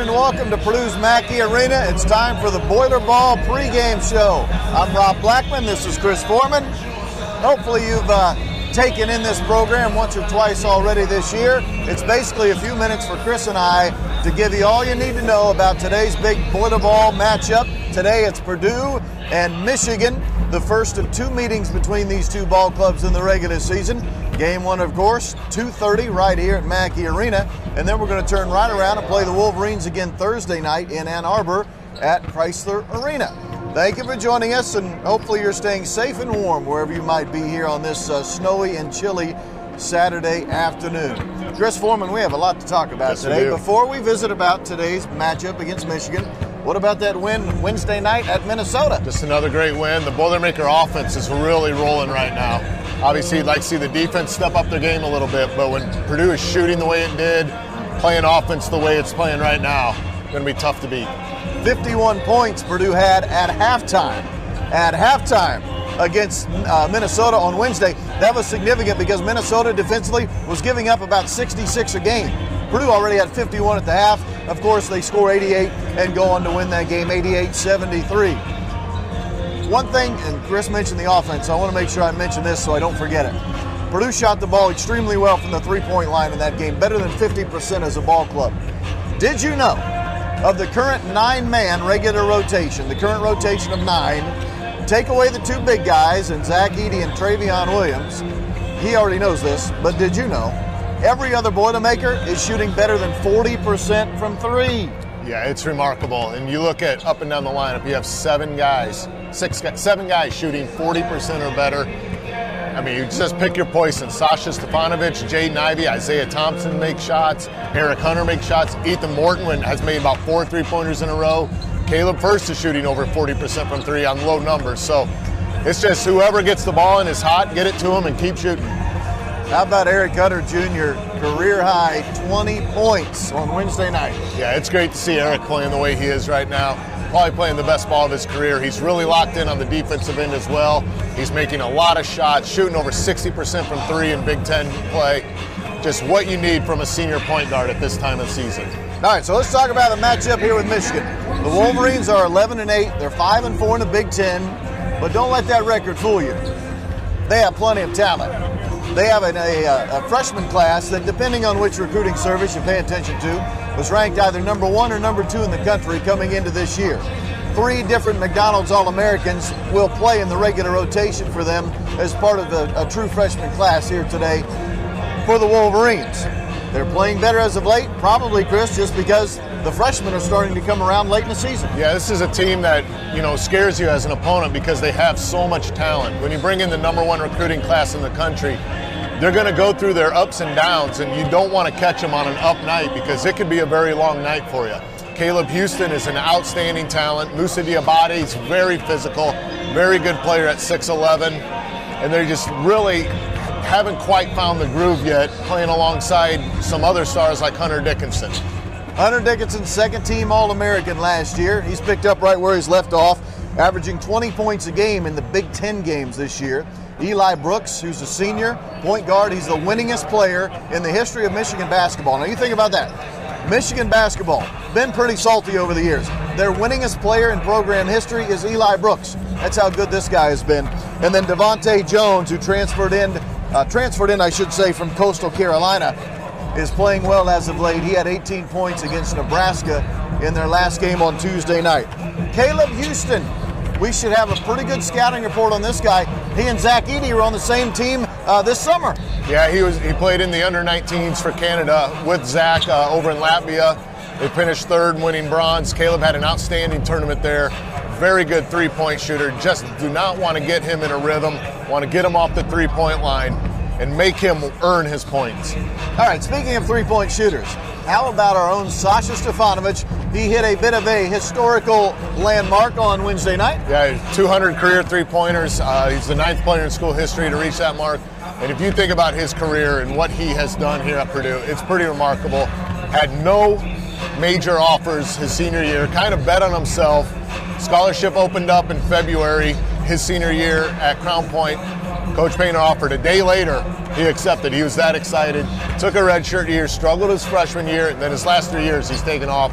everyone, and welcome to Purdue's Mackey Arena. It's time for the Boiler Ball pregame show. I'm Rob Blackman. This is Chris Forman. Hopefully you've taken in this program once or twice already this year. It's basically a few minutes for Chris and I to give you all you need to know about today's big Boiler Ball matchup. Today it's Purdue and Michigan, the first of two meetings between these two ball clubs in the regular season. Game one, of course, 2:30 right here at Mackey Arena. And then we're going to turn right around and play the Wolverines again Thursday night in Ann Arbor at Chrysler Arena. Thank you for joining us, and hopefully you're staying safe and warm wherever you might be here on this snowy and chilly Saturday afternoon. Chris Forman, we have a lot to talk about today. Before we visit about today's matchup against Michigan, what about that win Wednesday night at Minnesota? Just another great win. The Boilermaker offense is really rolling right now. Obviously, you'd like to see the defense step up their game a little bit, but when Purdue is shooting the way it did, playing offense the way it's playing right now, it's going to be tough to beat. 51 points Purdue had at halftime. Against Minnesota on Wednesday. That was significant because Minnesota defensively was giving up about 66 a game. Purdue already had 51 at the half. Of course, they score 88 and go on to win that game 88-73. One thing, and Chris mentioned the offense, so I want to make sure I mention this so I don't forget it. Purdue shot the ball extremely well from the three-point line in that game, better than 50% as a ball club. Did you know, of the current 9-man regular rotation, the current rotation of 9, take away the two big guys and Zach Edey and Travion Williams, he already knows this, but did you know, every other Boilermaker is shooting better than 40% from three. Yeah, it's remarkable. And you look at up and down the lineup, you have seven guys shooting 40% or better. I mean, you just pick your poison. Sasha Stefanovic, Jaden Ivey, Isaiah Thompson make shots. Eric Hunter makes shots. Ethan Morton has made about 4 3-pointers in a row. Caleb First is shooting over 40% from three on low numbers. So it's just whoever gets the ball and is hot, get it to him and keep shooting. How about Eric Hunter Jr., career high 20 points on Wednesday night? Yeah, it's great to see Eric playing the way he is right now. Probably playing the best ball of his career. He's really locked in on the defensive end as well. He's making a lot of shots, shooting over 60% from three in Big Ten play. Just what you need from a senior point guard at this time of the season. All right, so let's talk about the matchup here with Michigan. The Wolverines are 11-8. They're 5-4 in the Big Ten, but don't let that record fool you. They have plenty of talent. They have a freshman class that, depending on which recruiting service you pay attention to, was ranked either number 1 or number 2 in the country coming into this year. 3 different McDonald's All-Americans will play in the regular rotation for them as part of a true freshman class here today for the Wolverines. They're playing better as of late, probably, Chris, just because the freshmen are starting to come around late in the season. Yeah, this is a team that, scares you as an opponent because they have so much talent. When you bring in the number 1 recruiting class in the country, they're going to go through their ups and downs, and you don't want to catch them on an up night because it could be a very long night for you. Caleb Houston is an outstanding talent. Moussa Diabate is very physical, very good player at 6'11", and they just really haven't quite found the groove yet, playing alongside some other stars like Hunter Dickinson. Hunter Dickinson, second-team All-American last year. He's picked up right where he's left off, averaging 20 points a game in the Big Ten games this year. Eli Brooks, who's a senior point guard, he's the winningest player in the history of Michigan basketball. Now you think about that. Michigan basketball, been pretty salty over the years. Their winningest player in program history is Eli Brooks. That's how good this guy has been. And then Devontae Jones, who transferred in, from Coastal Carolina, is playing well as of late. He had 18 points against Nebraska in their last game on Tuesday night. Caleb Houston, we should have a pretty good scouting report on this guy. He and Zach Edey were on the same team this summer. Yeah, he played in the under-19s for Canada with Zach over in Latvia. They finished third, winning bronze. Caleb had an outstanding tournament there. Very good three-point shooter. Just do not want to get him in a rhythm. Want to get him off the three-point line and make him earn his points. All right, speaking of three-point shooters, how about our own Sasha Stefanovic? He hit a bit of a historical landmark on Wednesday night. Yeah, 200 career three-pointers. He's the 9th player in school history to reach that mark. And if you think about his career and what he has done here at Purdue, it's pretty remarkable. Had no major offers his senior year, kind of bet on himself. Scholarship opened up in February, his senior year at Crown Point. Coach Painter offered. A day later, he accepted. He was that excited. Took a redshirt year, struggled his freshman year, and then his last 3 years he's taken off.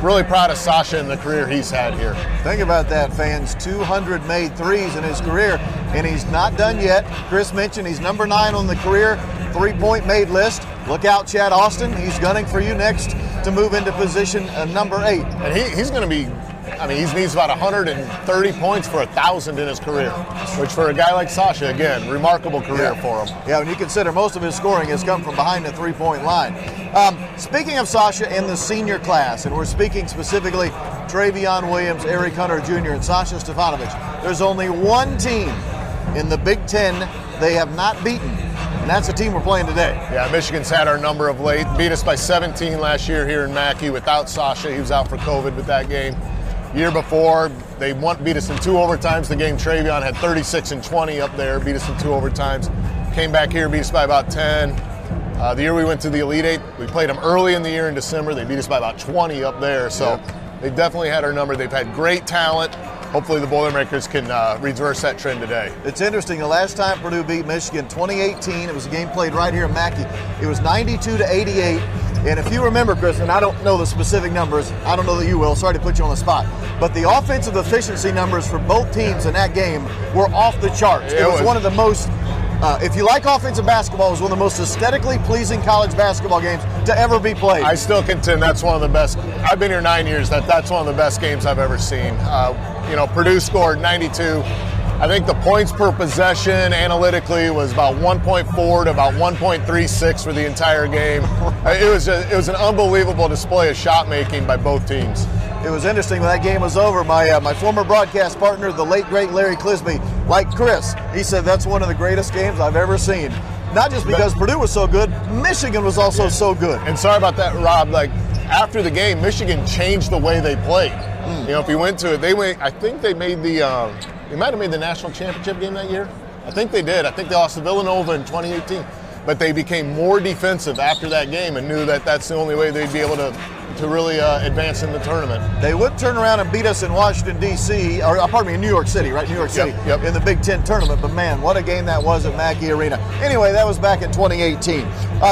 really proud of Sasha and the career he's had here. Think about that, fans. 200 made threes in his career, and he's not done yet. Chris mentioned he's number 9 on the career three-point made list. Look out, Chad Austin. He's gunning for you next to move into position number 8. And he's going to be, he needs about 130 points for 1,000 in his career, which for a guy like Sasha, again, remarkable career for him. Yeah, when you consider most of his scoring has come from behind the three-point line. Speaking of Sasha and the senior class, and we're speaking specifically Travion Williams, Eric Hunter Jr., and Sasha Stefanovic, there's only one team in the Big Ten they have not beaten, and that's the team we're playing today. Yeah, Michigan's had our number of late. Beat us by 17 last year here in Mackey without Sasha. He was out for COVID with that game. Year before, they beat us in 2 overtimes. The game Travion had 36 and 20 up there, beat us in 2 overtimes. Came back here, beat us by about 10. The year we went to the Elite Eight, we played them early in the year in December. They beat us by about 20 up there. So they definitely had our number. They've had great talent. Hopefully the Boilermakers can reverse that trend today. It's interesting. The last time Purdue beat Michigan, 2018, it was a game played right here in Mackey. It was 92-88. And if you remember, Chris, and I don't know the specific numbers, I don't know that you will, sorry to put you on the spot, but the offensive efficiency numbers for both teams in that game were off the charts. It was one of the most, if you like offensive basketball, it was one of the most aesthetically pleasing college basketball games to ever be played. I still contend that's one of the best. I've been here 9 years. That's one of the best games I've ever seen. Purdue scored 92. I think the points per possession analytically was about 1.4 to about 1.36 for the entire game. It was an unbelievable display of shot making by both teams. It was interesting when that game was over. My former broadcast partner, the late great Larry Clisby, like Chris, he said that's one of the greatest games I've ever seen. Not just because Purdue was so good, Michigan was also so good. And sorry about that, Rob. After the game, Michigan changed the way they played. If you went to it, I think they made they might have made the national championship game that year. I think they did. I think they lost to Villanova in 2018. But they became more defensive after that game and knew that that's the only way they'd be able to really advance in the tournament. They would turn around and beat us in Washington, D.C., or pardon me, in New York City, right? New York City in the Big Ten tournament. But, man, what a game that was at Mackey Arena. Anyway, that was back in 2018.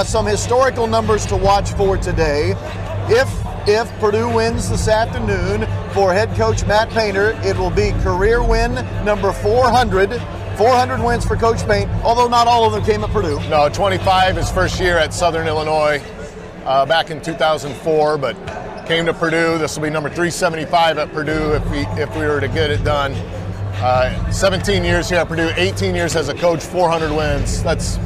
Some historical numbers to watch for today. If Purdue wins this afternoon for head coach Matt Painter, it will be career win number 400. 400 wins for Coach Paint, although not all of them came at Purdue. No, 25 his first year at Southern Illinois back in 2004, but came to Purdue. This will be number 375 at Purdue if we were to get it done. 17 years here at Purdue, 18 years as a coach, 400 wins. That's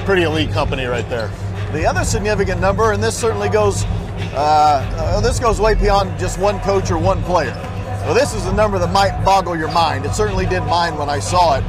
pretty elite company right there. The other significant number, and this certainly goes way beyond just one coach or one player. Well, this is a number that might boggle your mind. It certainly did mine when I saw it.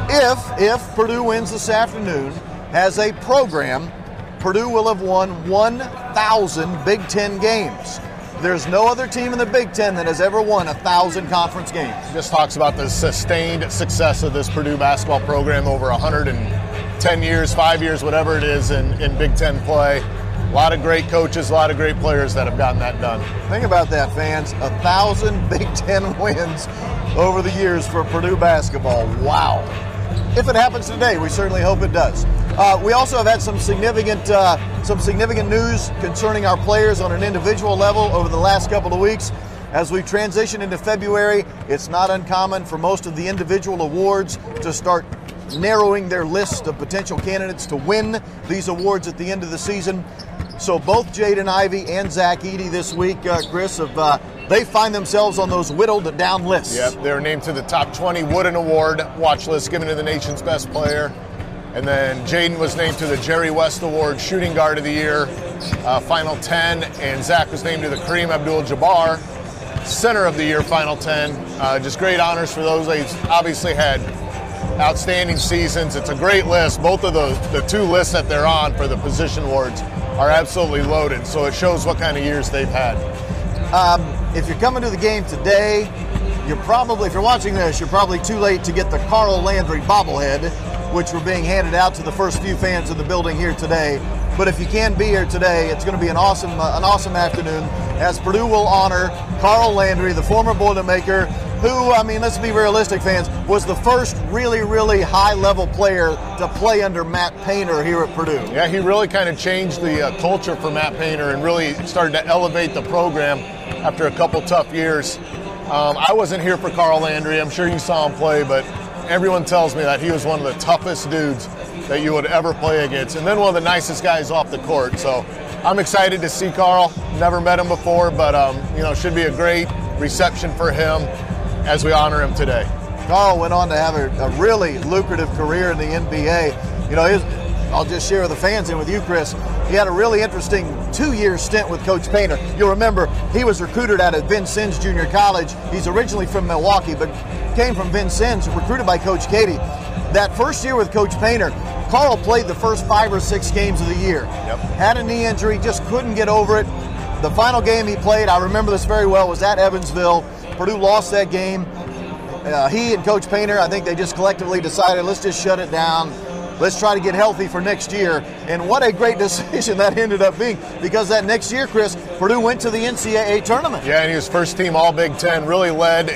If Purdue wins this afternoon, has a program, Purdue will have won 1,000 Big Ten games. There's no other team in the Big Ten that has ever won 1,000 conference games. This talks about the sustained success of this Purdue basketball program over 110 years, 5 years, whatever it is in Big Ten play. A lot of great coaches, a lot of great players that have gotten that done. Think about that, fans. 1,000 Big Ten wins over the years for Purdue basketball. Wow. If it happens today, we certainly hope it does. We also have had some significant news concerning our players on an individual level over the last couple of weeks. As we transition into February, it's not uncommon for most of the individual awards to start narrowing their list of potential candidates to win these awards at the end of the season. So both Jaden Ivey and Zach Edey this week, Chris, they find themselves on those whittled down lists. Yep, they were named to the top 20 Wooden Award watch list given to the nation's best player. And then Jaden was named to the Jerry West Award Shooting Guard of the Year, Final 10. And Zach was named to the Kareem Abdul-Jabbar Center of the Year, Final 10. Just great honors for those. They've obviously had outstanding seasons. It's a great list. Both of the two lists that they're on for the position awards are absolutely loaded, so it shows what kind of years they've had. If you're coming to the game today, if you're watching this, you're probably too late to get the Carl Landry bobblehead, which were being handed out to the first few fans in the building here today. But if you can be here today, it's going to be an awesome afternoon as Purdue will honor Carl Landry, the former Boilermaker, who, I mean, let's be realistic, fans, was the first really, really high-level player to play under Matt Painter here at Purdue. Yeah, he really kind of changed the culture for Matt Painter and really started to elevate the program after a couple tough years. I wasn't here for Carl Landry. I'm sure you saw him play, but everyone tells me that he was one of the toughest dudes that you would ever play against, and then one of the nicest guys off the court. So I'm excited to see Carl. Never met him before, but should be a great reception for him as we honor him today. Carl went on to have a really lucrative career in the NBA. I'll just share with the fans and with you, Chris. He had a really interesting 2-year stint with Coach Painter. You'll remember he was recruited out of Vincennes Junior College. He's originally from Milwaukee, but came from Vincennes, recruited by Coach Cady. That first year with Coach Painter, Carl played the first 5 or 6 games of the year. Yep. Had a knee injury, just couldn't get over it. The final game he played, I remember this very well, was at Evansville. Purdue lost that game. He and Coach Painter, I think they just collectively decided, let's just shut it down. Let's try to get healthy for next year. And what a great decision that ended up being, because that next year, Chris, Purdue went to the NCAA tournament. Yeah, and he was first team All Big Ten, really led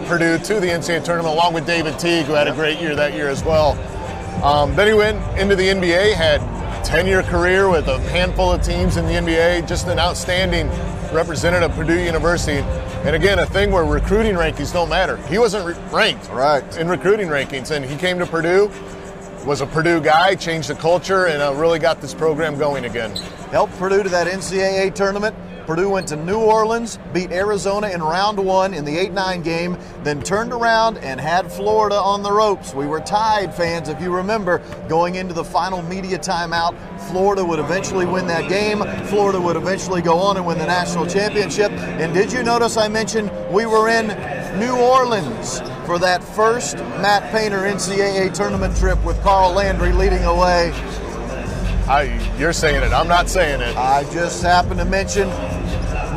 Purdue to the NCAA tournament along with David Teague, who had a great year that year as well. Then he went into the NBA, had a 10-year career with a handful of teams in the NBA, just an outstanding representative of Purdue University. And again, a thing where recruiting rankings don't matter. He wasn't ranked in recruiting rankings, and he came to Purdue, was a Purdue guy, changed the culture, and really got this program going again. Helped Purdue to that NCAA tournament. Purdue went to New Orleans, beat Arizona in round 1 in the 8-9 game, then turned around and had Florida on the ropes. We were tied, fans, if you remember, going into the final media timeout. Florida would eventually win that game. Florida would eventually go on and win the national championship. And did you notice I mentioned we were in New Orleans for that first Matt Painter NCAA tournament trip with Carl Landry leading away? You're saying it. I'm not saying it. I just happened to mention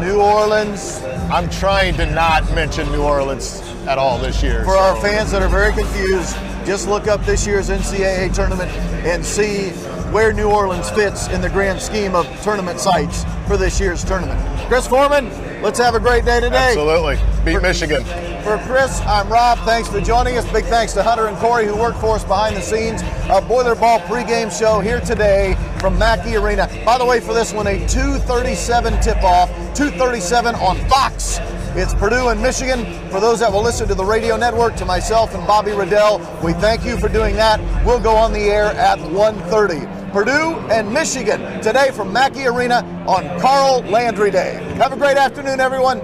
New Orleans. I'm trying to not mention New Orleans at all this year. For our fans that are very confused, just look up this year's NCAA tournament and see where New Orleans fits in the grand scheme of tournament sites for this year's tournament. Chris Forman, let's have a great day today. Absolutely. Beat Michigan. For Chris, I'm Rob. Thanks for joining us. Big thanks to Hunter and Corey, who work for us behind the scenes. A Boiler Ball pregame show here today from Mackey Arena. By the way, for this one, a 2:37 tip-off, 2:37 on Fox. It's Purdue and Michigan. For those that will listen to the radio network, to myself and Bobby Riddell, we thank you for doing that. We'll go on the air at 1:30. Purdue and Michigan today from Mackey Arena on Carl Landry Day. Have a great afternoon, everyone.